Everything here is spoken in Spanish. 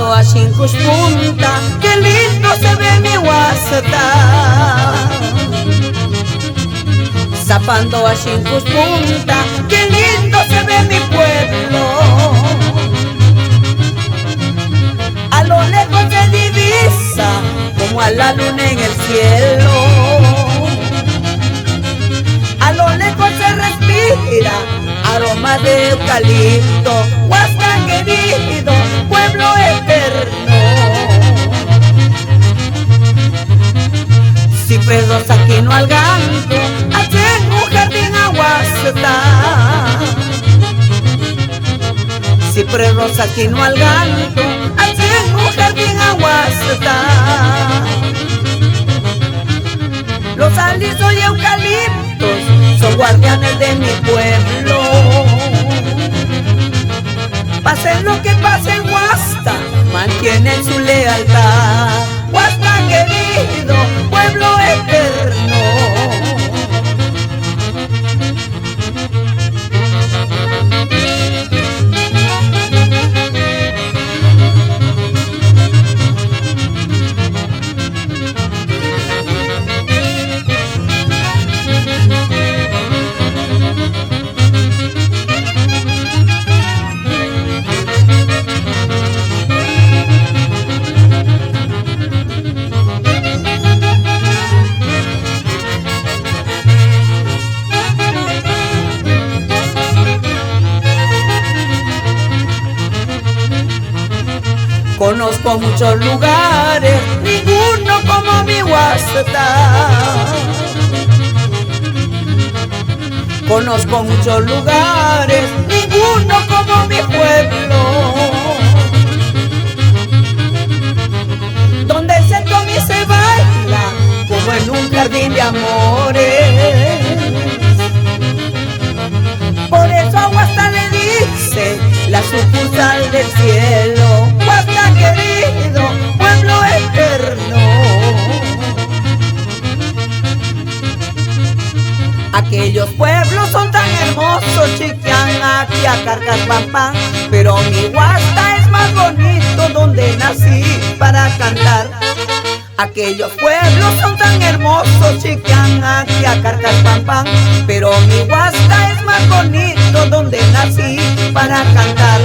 Zapando a Chincushpunta, qué lindo se ve mi Huasta. Zapando a Chincushpunta, qué lindo se ve mi pueblo. A lo lejos se divisa como a la luna en el cielo. A lo lejos se respira aroma de eucalipto. Huasta querido, pueblo eterno. Ciprés rosa quino al ganto, hacen un jardín a Huasta. Ciprés rosa quino al ganto, hacen un jardín a Huasta. Los alisos y eucaliptos son guardianes de mi pueblo. Pase lo que pase en Huasta, mantienen su lealtad. Huasta querido, pueblo eterno. Conozco muchos lugares, ninguno como mi Huasta. Conozco muchos lugares, ninguno como mi pueblo. Donde se toma y se baila, como en un jardín de amores. Por eso a Huasta le dice la sucursal del cielo. Huasta querido, pueblo eterno. Aquellos pueblos son tan hermosos, Chiquián, Aquia, Carcaspampán, pero mi Huasta es más bonito, donde nací para cantar. Aquellos pueblos son tan hermosos, Chiquián, Aquia, Carcaspampán, pero mi Huasta es más bonito, donde nací para cantar.